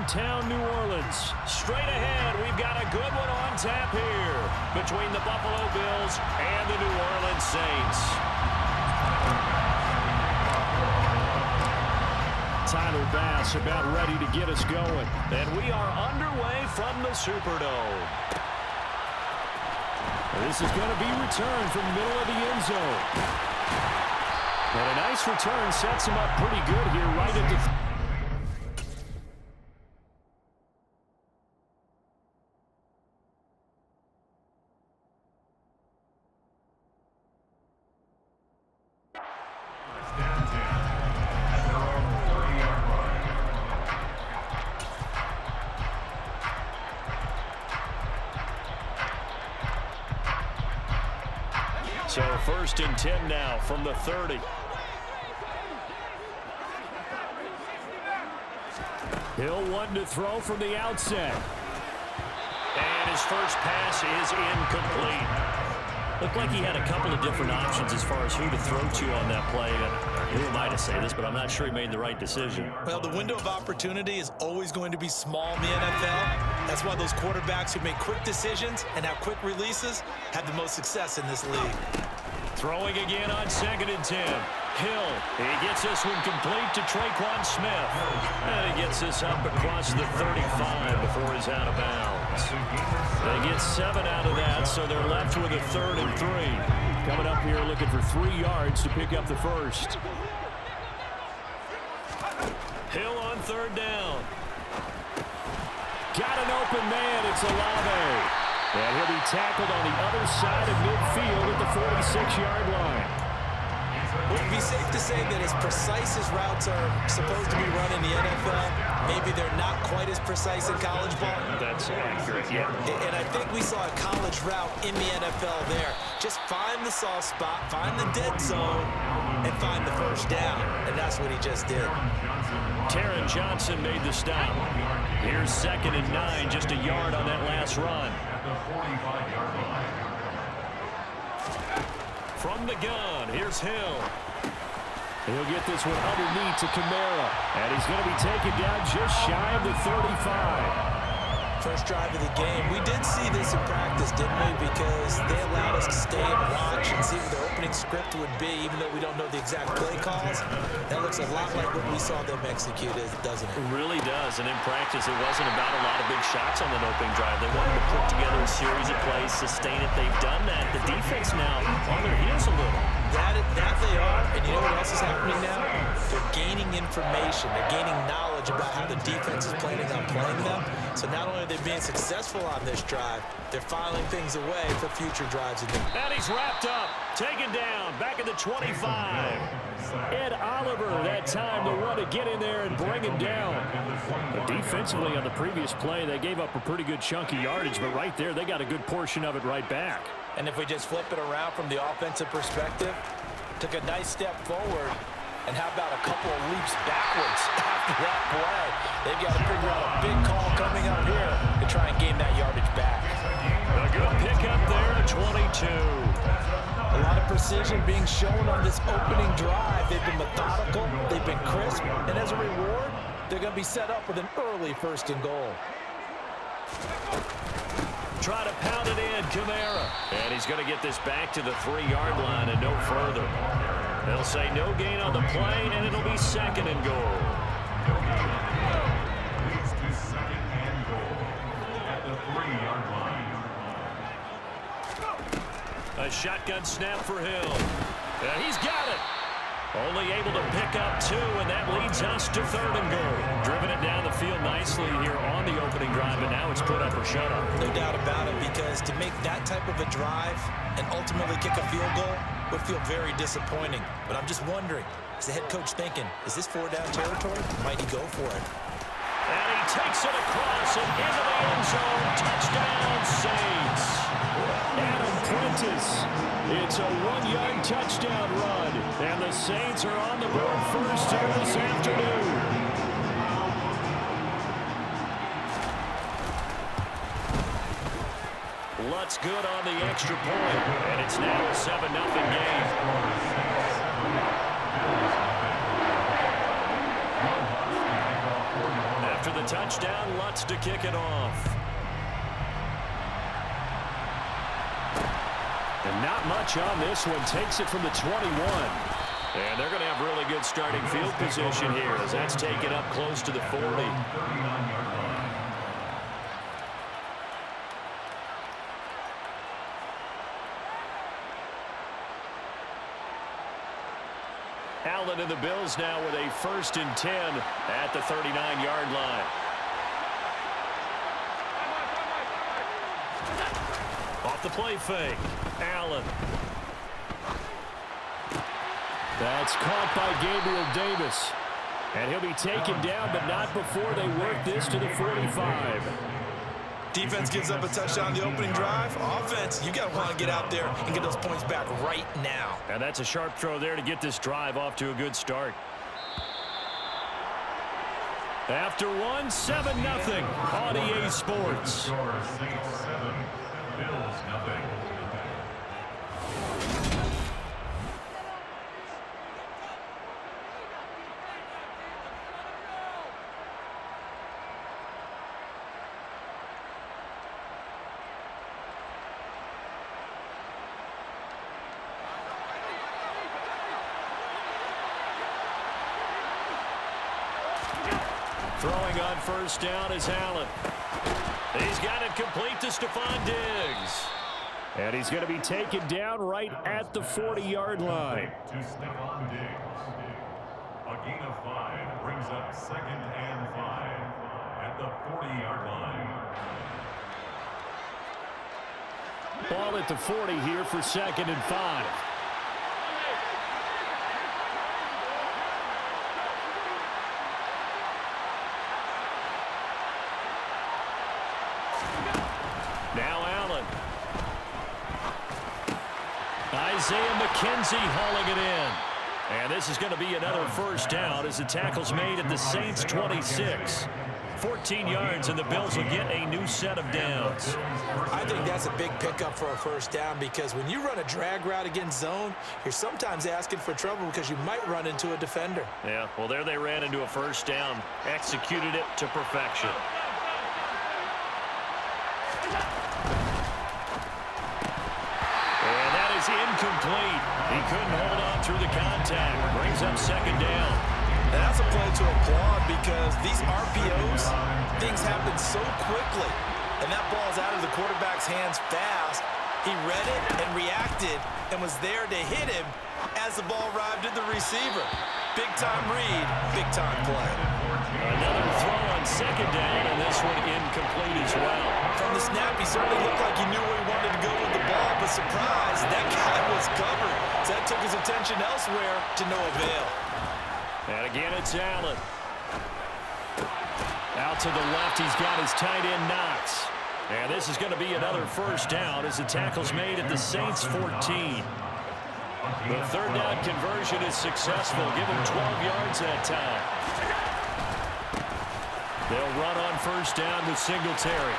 downtown New Orleans. Straight ahead, we've got a good one on tap here between the Buffalo Bills and the New Orleans Saints. Tyler Bass about ready to get us going. And we are underway from the Superdome. This is going to be returned from the middle of the end zone. And a nice return sets him up pretty good here right at the... So 1st and 10 now from the 30. Hill one to throw from the outset. And his first pass is incomplete. Looked like he had a couple of different options as far as who to throw to on that play. Who am I to say this, but I'm not sure he made the right decision. Well, the window of opportunity is always going to be small in the NFL. That's why those quarterbacks who make quick decisions and have quick releases have the most success in this league. Throwing again on 2nd and 10. Hill, he gets this one complete to Traquan Smith. And he gets this up across the 35 before he's out of bounds. They get 7 out of that, so they're left with a 3rd and 3. Coming up here looking for 3 yards to pick up the first. Hill on 3rd down. Got an open man, it's Olave. And he'll be tackled on the other side of midfield at the 46-yard line. Would it be safe to say that as precise as routes are supposed to be run in the NFL, maybe they're not quite as precise in college ball? That's accurate, yeah. And I think we saw a college route in the NFL there. Just find the soft spot, find the dead zone, and find the first down. And that's what he just did. Taron Johnson made the stop. Here's 2nd and 9, just a yard on that last run. From the gun, here's Hill. He'll get this one underneath to Kamara. And he's going to be taken down just shy of the 35. First drive of the game. We did see this in practice, didn't we? Because they allowed us to stay and watch and see what their opening script would be, even though we don't know the exact play calls. That looks a lot like what we saw them execute, doesn't it? It really does. And in practice, it wasn't about a lot of big shots on the opening drive. They wanted to put together a series of plays, sustain it. They've done that. The defense now on their heels a little. That they are, and you know what else is happening now? They're gaining information. They're gaining knowledge about how the defense is planning on playing them. So not only are they being successful on this drive, they're filing things away for future drives. And he's wrapped up, taken down, back at the 25. Ed Oliver, that time the one to get in there and bring him down. But defensively on the previous play, they gave up a pretty good chunk of yardage, but right there, they got a good portion of it right back. And if we just flip it around from the offensive perspective, took a nice step forward, and how about a couple of leaps backwards after that play? They've got to figure out a big call coming up here to try and gain that yardage back. A good pickup there at 22. A lot of precision being shown on this opening drive. They've been methodical, they've been crisp, and as a reward, they're going to be set up with an early 1st and goal. Try to pound it in, Kamara. And he's going to get this back to the 3-yard line and no further. They'll say no gain on the play, and it'll be 2nd and goal. Leads to 2nd and goal at the 3-yard line. A shotgun snap for Hill. And he's got it. Only able to pick up 2, and that leads us to 3rd and goal. Driven it down the field nicely here on the opening drive, and now it's put up or shut up. No doubt about it, because to make that type of a drive and ultimately kick a field goal would feel very disappointing. But I'm just wondering, is the head coach thinking, is this 4-down territory? Might he go for it? And he takes it across and into the end zone. Touchdown, Saints. Adam Prentice. It's a 1-yard touchdown run. And the Saints are on the board first here this afternoon. Lutz good on the extra point. And it's now a 7-0 game. After the the touchdown. Lutz to kick it off. And not much on this one. Takes it from the 21. And they're going to have really good starting field position here as that's taken up close to the 40. Allen and the Bills now with a 1st and 10 at the 39-yard line. Off the play fake. Allen. That's caught by Gabriel Davis. And he'll be taken down, but not before they work this to the 45. Defense gives up a touchdown on the opening drive. Offense, you got to want to get out there and get those points back right now. And that's a sharp throw there to get this drive off to a good start. After one, 7-0 on EA Sports. Score 6-7. Bills nothing. Throwing on 1st down is Allen. He's got it complete to Stephon Diggs. And he's going to be taken down right at the 40-yard line. To Stephon Diggs. A gain of 5 brings up 2nd and 5 at the 40-yard line. Ball at the 40 here for 2nd and 5. Now Allen. Isaiah McKenzie hauling it in. And this is going to be another 1st down as the tackle's made at the Saints' 26. 14 yards, and the Bills will get a new set of downs. I think that's a big pickup for a 1st down because when you run a drag route against zone, you're sometimes asking for trouble because you might run into a defender. Yeah, well, there they ran into a 1st down. Executed it to perfection. Incomplete. He couldn't hold on through the contact. Brings up 2nd down. And that's a play to applaud because these RPOs, things happen so quickly. And that ball's out of the quarterback's hands fast. He read it and reacted and was there to hit him as the ball arrived at the receiver. Big-time read, big-time play. Another throw on 2nd down, and this one incomplete as well. From the snap, he certainly looked like he knew where he wanted to go with the ball, but surprise, that guy was covered. So that took his attention elsewhere to no avail. And again, it's Allen. Out to the left, he's got his tight end Knox. And this is going to be another 1st down as the tackle's made at the Saints' 14. The 3rd down conversion is successful. Give him 12 yards that time. They'll run on 1st down with Singletary.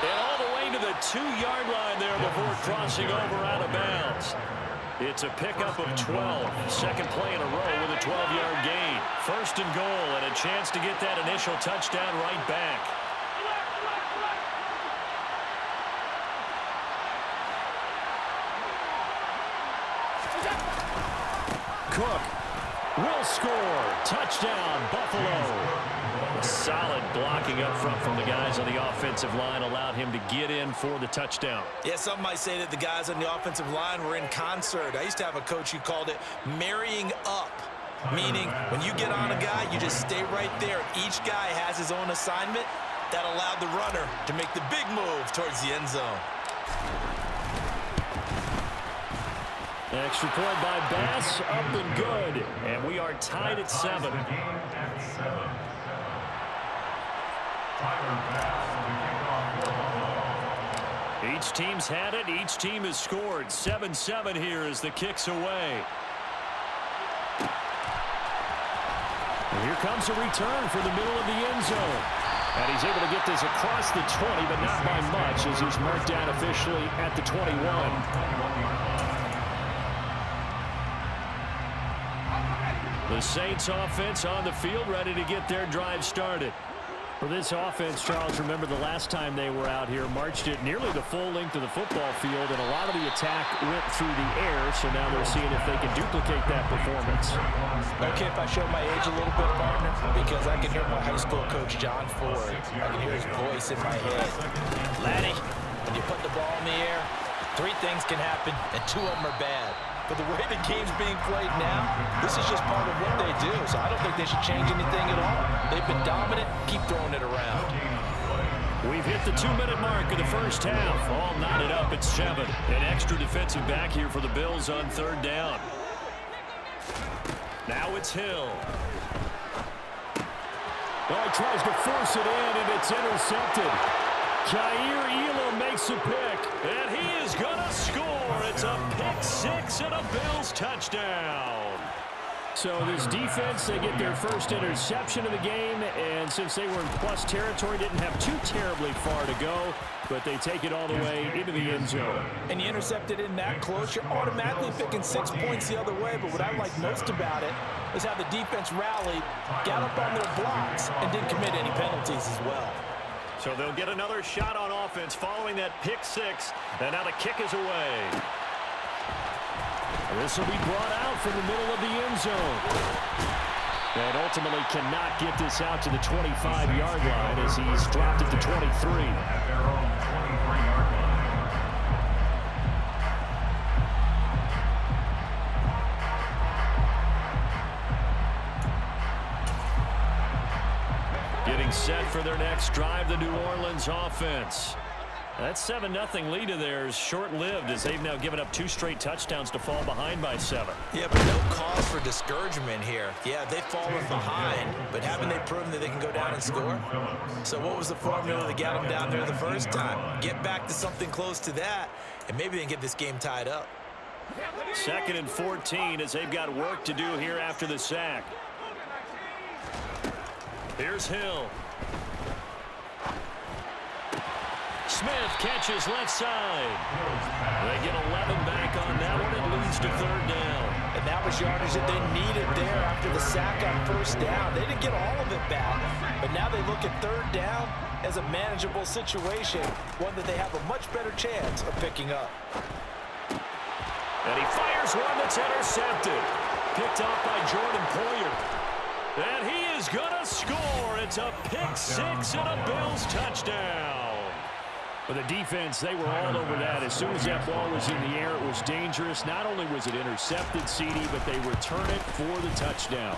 And all the way to the 2-yard line there before crossing over out of bounds. It's a pickup of 12. 2nd play in a row with a 12-yard gain. 1st and goal and a chance to get that initial touchdown right back. Cook will score. Touchdown, Buffalo. Solid blocking up front from the guys on the offensive line allowed him to get in for the touchdown. Yeah, some might say that the guys on the offensive line were in concert. I used to have a coach who called it marrying up, meaning when you get on a guy, you just stay right there. Each guy has his own assignment. That allowed the runner to make the big move towards the end zone. Extra point by Bass, up and good. And we are tied at 7. Each team's had it. Each team has scored. 7-7 here as the kick's away. And here comes a return for the middle of the end zone. And he's able to get this across the 20, but not by much as he's marked down officially at the 21. The Saints offense on the field ready to get their drive started. For this offense, Charles, remember the last time they were out here, marched it nearly the full length of the football field, and a lot of the attack went through the air, so now they're seeing if they can duplicate that performance. Okay, if I show my age a little bit, partner, because I can hear my high school coach, John Ford. I can hear his voice in my head. Laddie, when you put the ball in the air, 3 things can happen, and 2 of them are bad. But the way the game's being played now, this is just part of what they do. So I don't think they should change anything at all. They've been dominant. Keep throwing it around. We've hit the 2-minute mark of the first half. All knotted up at 7. An extra defensive back here for the Bills on 3rd down. Now it's Hill. Oh, he tries to force it in, and it's intercepted. Jair Elam makes a pick, and he is going to score. It's a pick-6 and a Bills touchdown. So this defense, they get their first interception of the game, and since they were in plus territory, didn't have too terribly far to go, but they take it all the way into the end zone. And you intercepted in that close, you're automatically picking 6 points the other way, but what I like most about it is how the defense rallied, got up on their blocks, and didn't commit any penalties as well. So they'll get another shot on offense following that pick-6, and now the kick is away. This will be brought out from the middle of the end zone. And ultimately cannot get this out to the 25-yard line as he's dropped at the 23. At their own 23-yard line. Getting set for their next drive, the New Orleans offense. That 7-0 lead of theirs short-lived as they've now given up 2 straight touchdowns to fall behind by 7. Yeah, but no cause for discouragement here. Yeah, they've fallen behind, but haven't they proven that they can go down and score? So what was the formula that got them down there the first time? Get back to something close to that, and maybe they can get this game tied up. 2nd and 14 as they've got work to do here after the sack. Here's Hill. Smith catches left side. They get 11 back on that one. It leads to 3rd down. And that was yardage that they needed there after the sack on 1st down. They didn't get all of it back, but now they look at 3rd down as a manageable situation, one that they have a much better chance of picking up. And he fires one that's intercepted. Picked off by Jordan Poyer. And he is going to score. It's a pick-6 and a Bills touchdown. For the defense, they were all over that. As soon as that ball was in the air, it was dangerous. Not only was it intercepted, CD, but they return it for the touchdown.